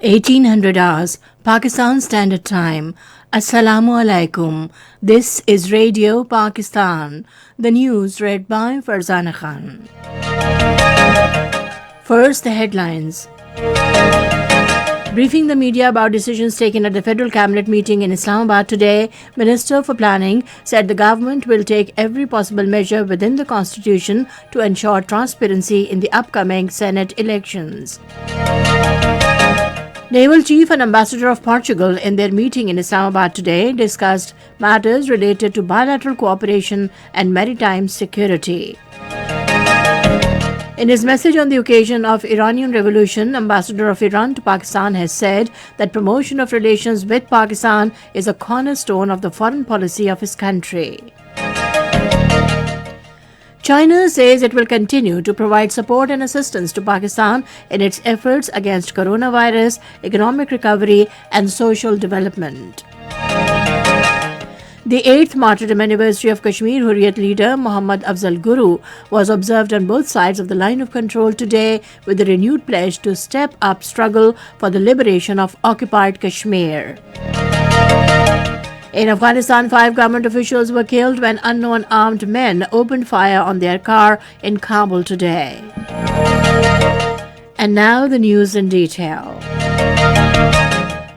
1800 hours, Pakistan Standard Time. Assalamu alaikum. This is Radio Pakistan. The news read by Farzana Khan. First, the headlines. Briefing the media about decisions taken at the Federal Cabinet meeting in Islamabad today, Minister for Planning said the government will take every possible measure within the Constitution to ensure transparency in the upcoming Senate elections. Naval Chief and Ambassador of Portugal in their meeting in Islamabad today discussed matters related to bilateral cooperation and maritime security. In his message on the occasion of Iranian Revolution, Ambassador of Iran to Pakistan has said that promotion of relations with Pakistan is a cornerstone of the foreign policy of his country. China says it will continue to provide support and assistance to Pakistan in its efforts against coronavirus, economic recovery, and social development. The 8th martyrdom anniversary of Kashmir Hurriyat leader Muhammad Afzal Guru was observed on both sides of the line of control today with a renewed pledge to step up struggle for the liberation of occupied Kashmir. In Afghanistan, 5 government officials were killed when unknown armed men opened fire on their car in Kabul today. And now the news in detail.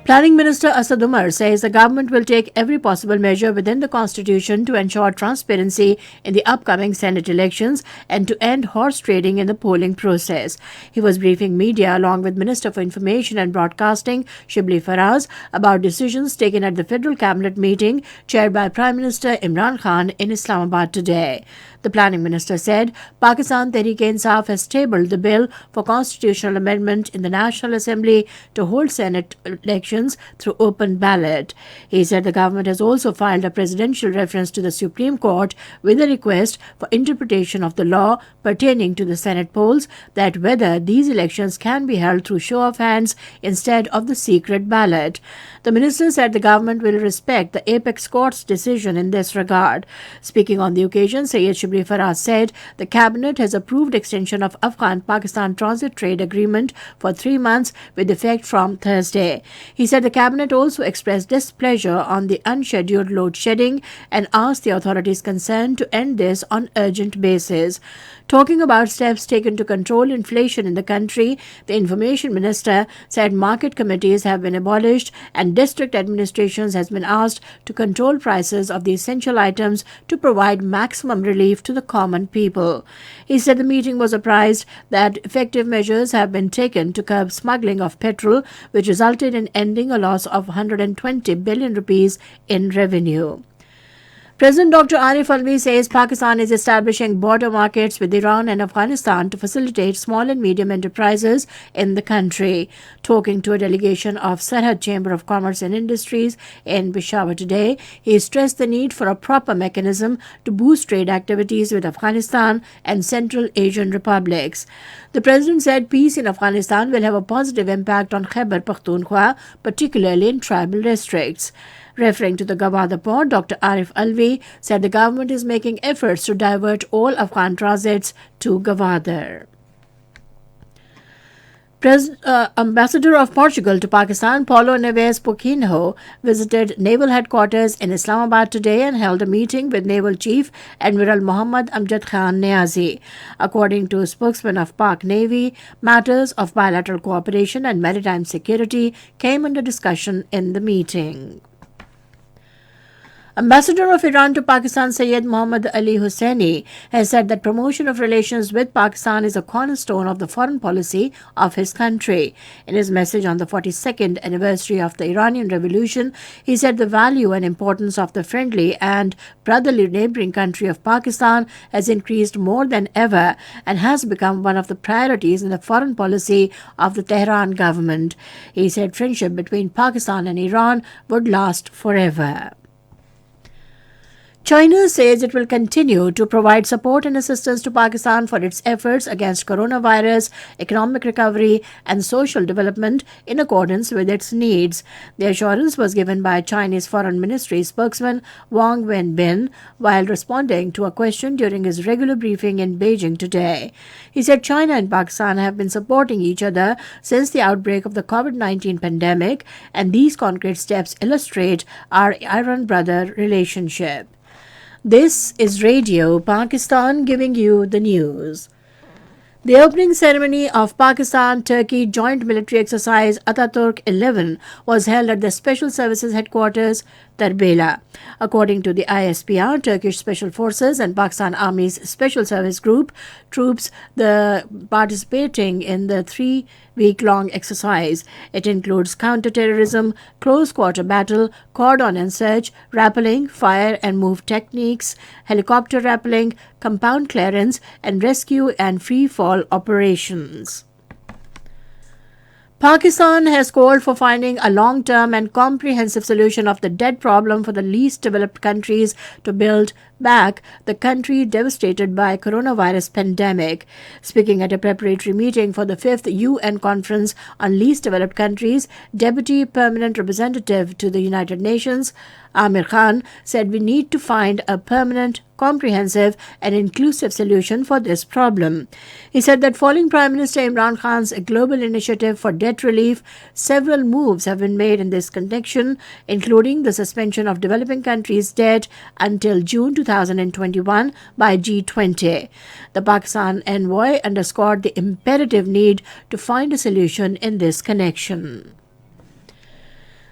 Planning Minister Asad Umar says the government will take every possible measure within the Constitution to ensure transparency in the upcoming Senate elections and to end horse trading in the polling process. He was briefing media along with Minister for Information and Broadcasting Shibli Faraz about decisions taken at the Federal Cabinet meeting chaired by Prime Minister Imran Khan in Islamabad today. The Planning Minister said Pakistan Tehreek-e-Insaf has tabled the bill for constitutional amendment in the National Assembly to hold Senate elections through open ballot. He said the government has also filed a presidential reference to the Supreme Court with a request for interpretation of the law pertaining to the Senate polls that whether these elections can be held through show of hands instead of the secret ballot. The minister said the government will respect the apex court's decision in this regard. Speaking on the occasion, Syed Shibli Faraz said the cabinet has approved extension of Afghan-Pakistan transit trade agreement for 3 months with effect from Thursday. He said the cabinet also expressed displeasure on the unscheduled load shedding and asked the authorities concerned to end this on urgent basis. Talking about steps taken to control inflation in the country, the Information Minister said market committees have been abolished and district administrations has been asked to control prices of the essential items to provide maximum relief to the common people. He said the meeting was apprised that effective measures have been taken to curb smuggling of petrol, which resulted in ending a loss of 120 billion rupees in revenue. President Dr. Arif Alvi says Pakistan is establishing border markets with Iran and Afghanistan to facilitate small and medium enterprises in the country. Talking to a delegation of Sarhad Chamber of Commerce and Industries in Peshawar today, he stressed the need for a proper mechanism to boost trade activities with Afghanistan and Central Asian republics. The president said peace in Afghanistan will have a positive impact on Khyber Pakhtunkhwa, particularly in tribal districts. Referring to the Gwadar port, Dr. Arif Alvi said the government is making efforts to divert all Afghan transits to Gwadar. Ambassador of Portugal to Pakistan, Paulo Neves Pouquinho, visited naval headquarters in Islamabad today and held a meeting with Naval Chief Admiral Mohammad Amjad Khan Niazi. According to a spokesman of Pak Navy, matters of bilateral cooperation and maritime security came under discussion in the meeting. Ambassador of Iran to Pakistan Syed Mohammad Ali Husseini has said that promotion of relations with Pakistan is a cornerstone of the foreign policy of his country. In his message on the 42nd anniversary of the Iranian Revolution, he said the value and importance of the friendly and brotherly neighboring country of Pakistan has increased more than ever and has become one of the priorities in the foreign policy of the Tehran government. He said friendship between Pakistan and Iran would last forever. China says it will continue to provide support and assistance to Pakistan for its efforts against coronavirus, economic recovery, and social development in accordance with its needs. The assurance was given by Chinese Foreign Ministry spokesman Wang Wenbin while responding to a question during his regular briefing in Beijing today. He said China and Pakistan have been supporting each other since the outbreak of the COVID-19 pandemic, and these concrete steps illustrate our iron brother relationship. This is Radio Pakistan giving you the news. The opening ceremony of Pakistan-Turkey Joint Military Exercise Ataturk 11 was held at the Special Services Headquarters, Tarbela. According to the ISPR, Turkish Special Forces and Pakistan Army's Special Service Group troops participating in the 3-week-long exercise. It includes counter-terrorism, close-quarter battle, cordon and search, rappelling, fire and move techniques, helicopter rappelling, compound clearance, and rescue and free-fall operations. Pakistan has called for finding a long-term and comprehensive solution of the debt problem for the least developed countries to build back the country devastated by coronavirus pandemic. Speaking at a preparatory meeting for the 5th UN Conference on Least Developed Countries, Deputy Permanent Representative to the United Nations, Amir Khan, said we need to find a permanent, comprehensive and inclusive solution for this problem. He said that following Prime Minister Imran Khan's global initiative for debt relief, several moves have been made in this connection, including the suspension of developing countries' debt until June 2021 by G20. The Pakistan envoy underscored the imperative need to find a solution in this connection.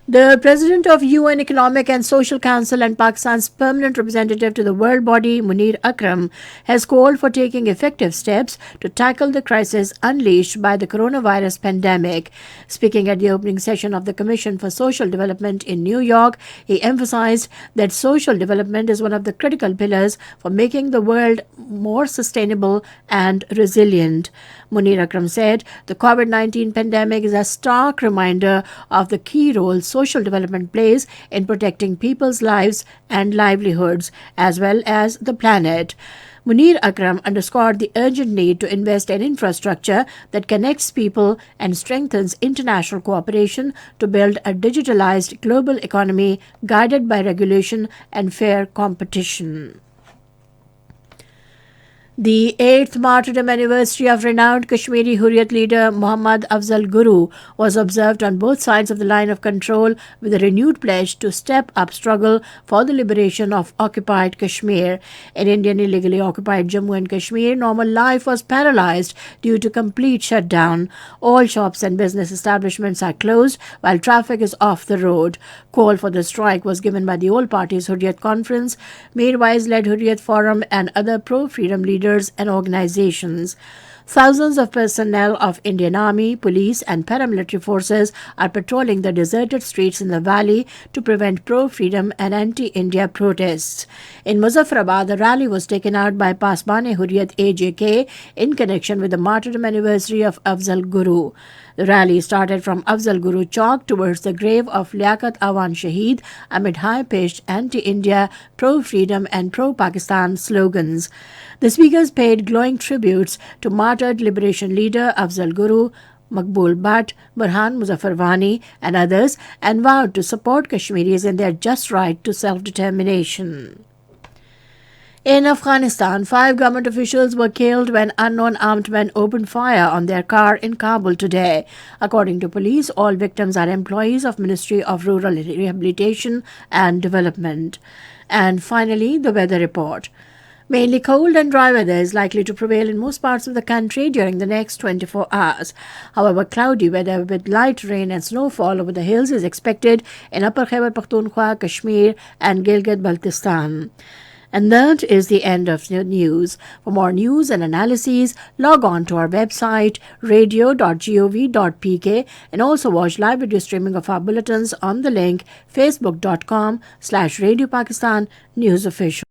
The President of UN Economic and Social Council and Pakistan's permanent representative to the world body, Munir Akram, has called for taking effective steps to tackle the crisis unleashed by the coronavirus pandemic. Speaking at the opening session of the Commission for Social Development in New York, he emphasized that social development is one of the critical pillars for making the world more sustainable and resilient. Munir Akram said the COVID-19 pandemic is a stark reminder of the key role social development plays in protecting people's lives and livelihoods, as well as the planet. Munir Akram underscored the urgent need to invest in infrastructure that connects people and strengthens international cooperation to build a digitalized global economy guided by regulation and fair competition. The 8th martyrdom anniversary of renowned Kashmiri Hurriyat leader Muhammad Afzal Guru was observed on both sides of the line of control with a renewed pledge to step up struggle for the liberation of occupied Kashmir. In Indian illegally occupied Jammu and Kashmir, normal life was paralyzed due to complete shutdown. All shops and business establishments are closed while traffic is off the road. Call for the strike was given by the All Parties Hurriyat Conference, Mirwais-led Hurriyat Forum and other pro-freedom leaders and organizations. Thousands of personnel of Indian Army, police and paramilitary forces are patrolling the deserted streets in the valley to prevent pro-freedom and anti-India protests. In Muzaffarabad, the rally was taken out by Pasbane Hurriyat AJK in connection with the martyrdom anniversary of Afzal Guru. The rally started from Afzal Guru Chowk towards the grave of Liaquat Awan Shaheed amid high-pitched anti-India, pro-freedom and pro-Pakistan slogans. The speakers paid glowing tributes to martyred liberation leader Afzal Guru, Maqbool Bhatt, Burhan Muzaffar Wani and others, and vowed to support Kashmiris in their just right to self-determination. In Afghanistan, 5 government officials were killed when unknown armed men opened fire on their car in Kabul today. According to police, all victims are employees of Ministry of Rural Rehabilitation and Development. And finally, the weather report. Mainly cold and dry weather is likely to prevail in most parts of the country during the next 24 hours. However, cloudy weather with light rain and snowfall over the hills is expected in Upper Khyber Pakhtunkhwa, Kashmir and Gilgit-Baltistan. And that is the end of the news. For more news and analyses, log on to our website radio.gov.pk and also watch live video streaming of our bulletins on the link facebook.com/Radio Pakistan News Official.